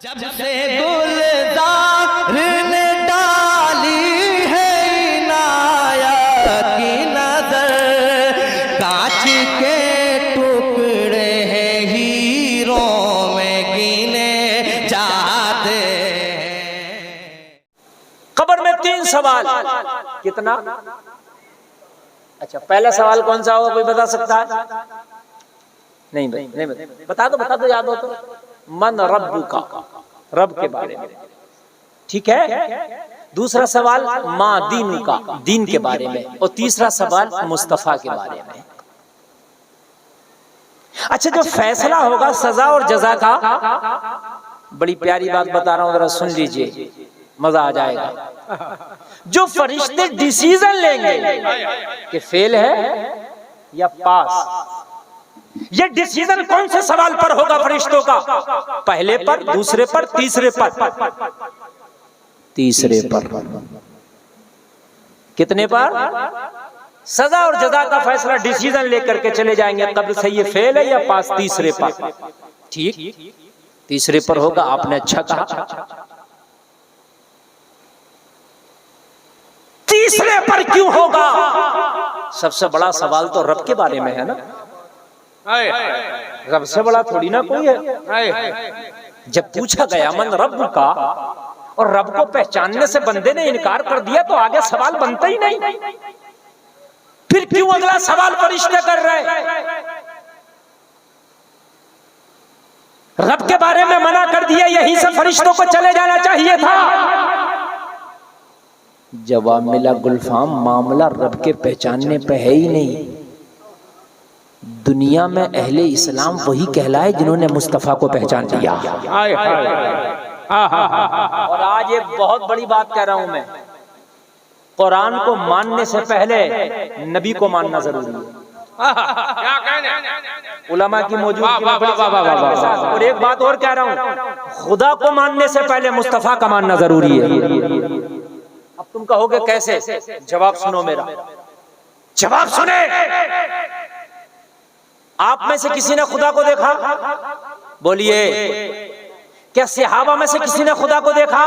जब से गुलजार ने डाली है इनायत की नजर, कांच के टुकड़े हैं हीरों में गिने जाते हैं। कब्र में 3 सवाल। कितना? अच्छा, पहला सवाल कौन सा होगा, कोई बता सकता है? नहीं भाई, नहीं बता दो, याद हो तो। मन रब्बुका, रब के बारे में, ठीक है। दूसरा सवाल माँ दीनुका, दीन के बारे में। और तीसरा सवाल मुस्तफा के बारे में। अच्छा, जो फैसला होगा सजा और जजा का, बड़ी प्यारी बात बता रहा हूं, जरा सुन लीजिए, मजा आ जाएगा। जो फरिश्ते डिसीजन लेंगे कि फेल है या पास, ये डिसीजन कौन से सवाल पर होगा फरिश्तों का? पहले पर, दूसरे पर, तीसरे पर। तीसरे पर। कितने पर? सजा और जजा का फैसला डिसीजन लेकर के चले जाएंगे, कब्र से ये फेल है या पास, तीसरे पर। ठीक, तीसरे पर होगा। आपने अच्छा कहा। तीसरे पर क्यों होगा? सबसे बड़ा सवाल तो रब के बारे में है ना। रब से बड़ा थोड़ी ना कोई है। जब पूछा गया मन रब का, और रब को पहचानने से बंदे ने इनकार कर दिया, तो आगे सवाल बनता ही नहीं। फिर क्यों अगला सवाल फरिश्ते कर रहे? रब के बारे में मना कर दिया, यहीं से फरिश्तों को चले जाना चाहिए था। जवाब मिला गुलफाम, मामला रब के पहचानने पे है ही नहीं। दुनिया में अहले इस्लाम वही कहलाए जिन्होंने मुस्तफा को पहचान लिया। और आज एक बहुत बड़ी बात कह रहा हूं मैं, कुरान को मानने से पहले नबी को मानना जरूरी है। उलमा की मौजूदगी में। और एक बात और कह रहा हूं, खुदा को मानने से पहले मुस्तफा का मानना जरूरी है। अब तुम कहोगे कैसे? जवाब सुनो मेरा, जवाब सुने। आप में से किसी ने खुदा को देखा? बोलिए। क्या सहाबा में से किसी ने खुदा को देखा?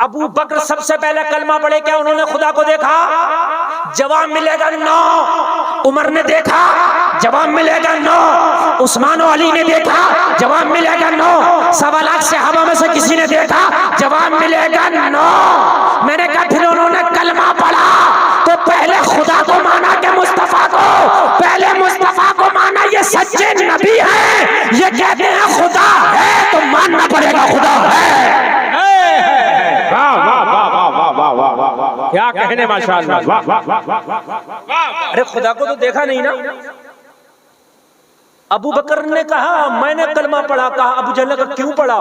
अबू बकर सबसे पहले कलमा पढ़े, क्या उन्होंने खुदा को देखा? जवाब मिलेगा नो। उमर ने देखा? जवाब मिलेगा नो। उस्मान और अली ने देखा? जवाब मिलेगा नो। 1.25 लाख सहाबा में से किसी ने देखा? जवाब मिलेगा नो। मैंने कहा फिर उन्होंने कलमा पढ़ा तो पहले खुदा को माना कि मुस्तफा को? पहले मुस्तफा को माना। ये सच्चे नबी हैं, ये कहते हैं खुदा है तो मानना पड़ेगा खुदा है। क्या कहने, माशाअल्लाह। अरे खुदा को तो देखा नहीं ना। अबू बकर ने कहा मैंने कलमा पढ़ा। कहा अबू जहल ने कहा क्यों पढ़ा?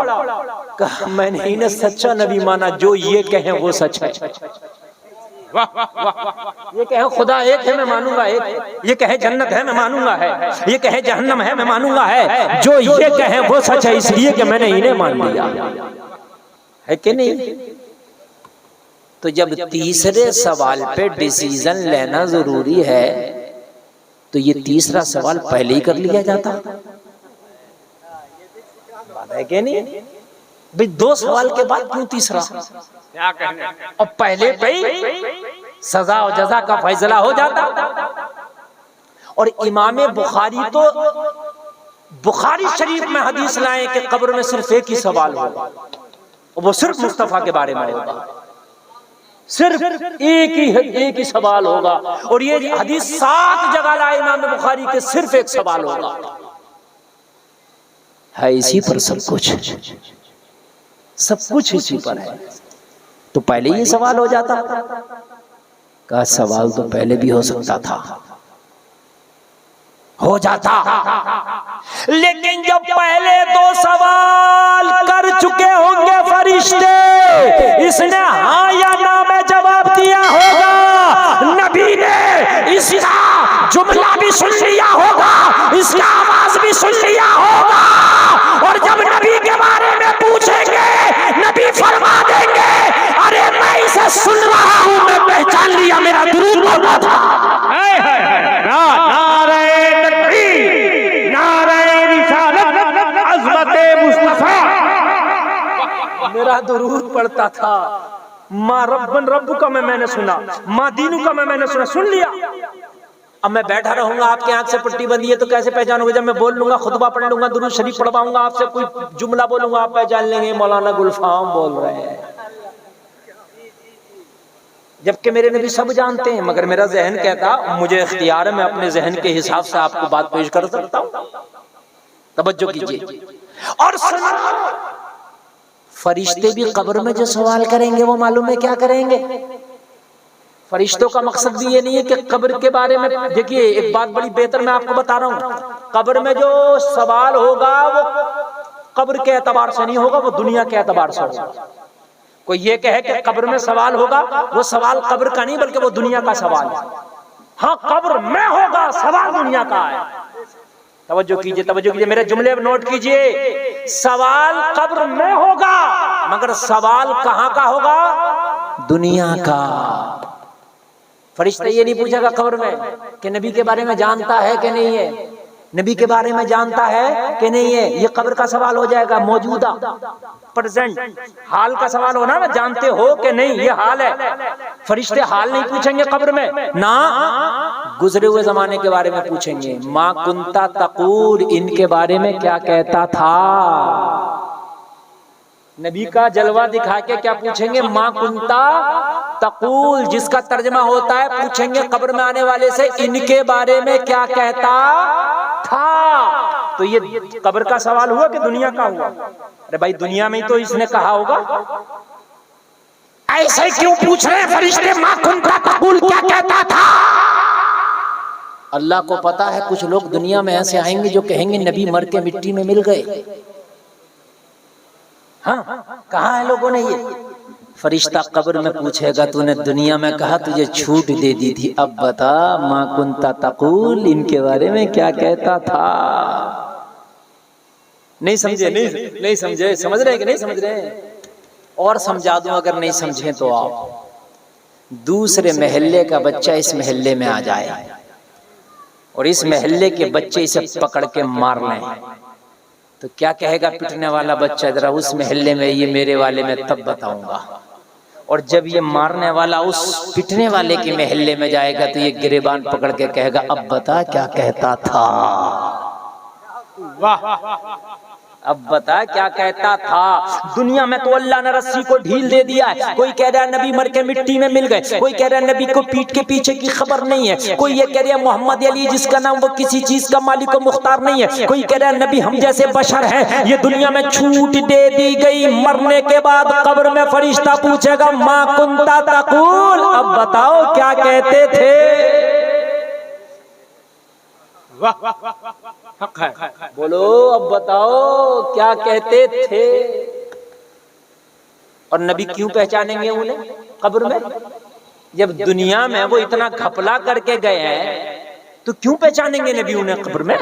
कहा मैंने इन्हें सच्चा नबी माना, जो ये कहें वो सच है। ये कहे खुदा एक है मैं मानूंगा एक, ये कहे जन्नत है मैं मानूंगा है, ये कहे जहन्नम है मैं मानूंगा है, जो ये कहे वो सच है, इसलिए कि मैंने इन्हें मान लिया है कि नहीं। तो जब तीसरे सवाल पे डिसीजन लेना जरूरी है, तो ये तीसरा सवाल पहले ही कर लिया जाता, बात है कि नहीं भाई? 2 सवाल के बाद क्यों तीसरा? क्या कहने? और पहले पे सजा और जजा का फैसला हो जाता। और इमाम बुखारी तो बुखारी शरीफ में हदीस लाए कि कब्र में सिर्फ एक ही सवाल होगा, वो सिर्फ मुस्तफा के बारे में होगा। सिर्फ एक ही सवाल होगा। और ये हदीस 7 जगह लाए इमाम बुखारी के, सिर्फ एक सवाल होगा। है इसी पर सब कुछ इसी पर है। तो पहले ये सवाल हो जाता। का सवाल तो पहले भी हो सकता था, हो जाता। लेकिन जब पहले 2 सवाल कर चुके होंगे फरिश्ते, इसने हाँ या ना में जवाब दिया होगा। नबी ने इसका जुमला भी सुन लिया होगा, इसका आवाज भी सुन लिया होगा। और जब नबी के बारे में पूछेंगे, नबी फरमा देंगे अरे मैं इसे सुन रहा हूं, मैं पहचान लिया, मेरा दुरूद बोला था। नारे तकबीर, नारे रिसालत, अज़मत मुस्तफा। मेरा दुरूद पढ़ता था, माँ रब्बन रब्बु का मैंने सुना, माँ दीनू का मैंने सुना, सुन लिया। अब मैं बैठा रहूंगा, आपकी आंख से पट्टी बंदी है तो कैसे पहचानोगे? जब मैं बोल लूंगा, खुतबा पढ़ लूंगा, दुरूद शरीफ पढ़वाऊंगा, आपसे कोई जुमला बोलूंगा, आप पहचान लेंगे मौलाना गुलफाम बोल रहे हैं। जबकि मेरे नबी सब जानते हैं, मगर मेरा जहन कहता, मुझे इख्तियार है, मैं अपने जहन के हिसाब से आपको बात पेश कर सकता हूं। तवज्जो कीजिए और सुनो, फरिश्ते भी कब्र में जो सवाल करेंगे वो मालूम है क्या करेंगे? फरिश्तों का मकसद भी ये नहीं है कि कब्र के बारे में, देखिए एक बात बड़ी बेहतर मैं आपको बता रहा हूँ, कब्र में जो सवाल होगा वो कब्र के एतबार से नहीं होगा, वो दुनिया के एतबार से होगा। कोई ये कहे कि कब्र में सवाल होगा, वो सवाल कब्र का नहीं बल्कि वो दुनिया का सवाल है। हाँ, कब्र में होगा, सवाल दुनिया का है। तवज्जो कीजिए, मेरे जुमले नोट कीजिए। सवाल कब्र में होगा, मगर सवाल कहाँ का होगा? दुनिया का। फरिश्ता ये नहीं पूछेगा कब्र में कि नबी के बारे में जानता है कि नहीं है, नबी के बारे में जानता है कि नहीं है। ये कब्र का सवाल हो जाएगा, मौजूदा प्रेजेंट हाल का सवाल होना ना, जानते हो कि नहीं, ये हाल है। फरिश्ते हाल नहीं पूछेंगे कब्र में ना, गुजरे हुए जमाने के बारे में पूछेंगे। माँ कुंता तकूल, इनके बारे में क्या कहता था? नबी का जलवा दिखा के क्या पूछेंगे? माँ कुंता तकूल, जिसका तर्जमा होता है पूछेंगे कब्र में आने वाले से, इनके बारे में क्या कहता था। तो ये कब्र का सवाल हुआ कि दुनिया का हुआ? अरे भाई, दुनिया में ही तो इसने कहा होगा। ऐसे क्यों पूछ रहे हैं फरिश्ते? माँ कुंता तकूल क्या कहता था? अल्लाह को पता है कुछ लोग दुनिया में ऐसे आएंगे जो कहेंगे नबी मर के मिट्टी में मिल गए। हाँ, कहा है लोगों ने ये? फरिश्ता कब्र में पूछेगा, तूने दुनिया में कहा तुझे छूट दे दी थी, अब बता माँ कुंता तकूल, इनके बारे में क्या कहता था? नहीं समझे? नहीं समझे? समझ रहे कि नहीं समझ रहे? और समझा दूं अगर नहीं समझे तो। आप दूसरे महल्ले का बच्चा इस महल्ले में आ जाए और इस महल्ले के बच्चे इसे पकड़ के मार लें, तो क्या कहेगा पिटने वाला बच्चा? जरा उस महल्ले में ये मेरे वाले में तब बताऊंगा। और जब ये मारने वाला उस पिटने वाले के महल्ले में जाएगा तो ये गिरेबान पकड़ के कहेगा, अब बता क्या कहता था? वाह, अब बता क्या कहता था? दुनिया में तो अल्लाह ने रस्सी को ढील दे दिया है। कोई कह रहा है नबी मर के मिट्टी में मिल गए, कोई कह रहा है नबी को पीठ के पीछे की खबर नहीं है, कोई ये कह रहा है मोहम्मद अली जिसका नाम वो किसी चीज का मालिक मुख्तार नहीं है, कोई कह रहा है नबी हम जैसे बशर हैं। ये दुनिया में छूट दे दी गई, मरने के बाद कब्र में फरिश्ता पूछेगा माँ कुंता तकूल, अब बताओ क्या कहते थे? बोलो, अब बताओ क्या कहते थे? और नबी क्यों पहचानेंगे उन्हें कब्र में? जब दुनिया में वो इतना घपला करके गए हैं तो क्यों पहचानेंगे नबी उन्हें कब्र में?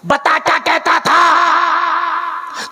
बता क्या कहता था?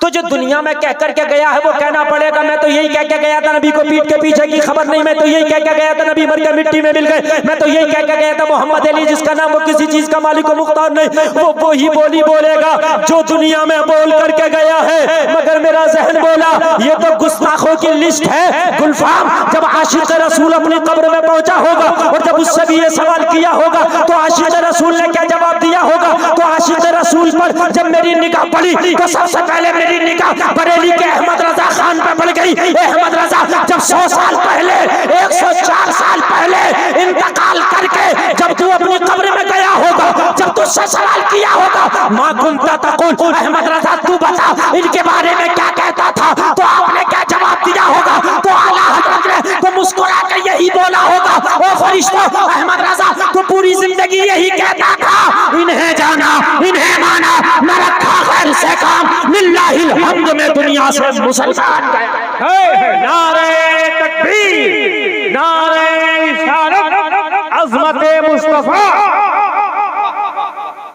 तो जो दुनिया में कह करके गया है वो कहना पड़ेगा, मैं तो यही कह के गया था नबी को पीठ के पीछे की खबर नहीं, मैं तो यही कह के गया था नबी मर के मिट्टी में मिल गए, मैं तो यही कह के गया था मोहम्मद अली जिसका नाम वो किसी चीज का मालिक मुख्तार नहीं। वो ही बोली बोलेगा जो दुनिया में बोल करके गया है, मगर मेरा जहन बोला ये तो गुस्ताखों की लिस्ट है। गुलफाम, जब आशिक रसूल अपनी कब्र में पहुंचा होगा और जब उससे भी ये सवाल किया होगा तो आशिक रसूल ने क्या जवाब दिया होगा? तो आशिक रसूल पर जब मेरी निगाह पड़ी तो सबसे पहले मेरी निगाह बरेली के अहमद रजा खान पर पड़ गई। अहमद रजा जब 100 साल पहले, 104 साल पहले इंतकाल करके जब तू अपनी कब्र में गया होगा, जब तुझसे सवाल किया होगा माँ कुंता तकूल, अहमद रजा तू बता इनके बारे में क्या कहता था, तो आपने क्या जवाब दिया होगा? तो आला हजरत ने तो मुस्कुरा कर यही बोला होगा, ओ फरिश्ता अहमद रजा तो पूरी जिंदगी यही कहता था, इन्हें जाना इन्हें माना, न रखा खैर से काम, लिल्लाहिल हम्द में दुनिया से मुसलमान गया। नारे तकबीर, नारे इशारत, अज़मत मुस्तफा।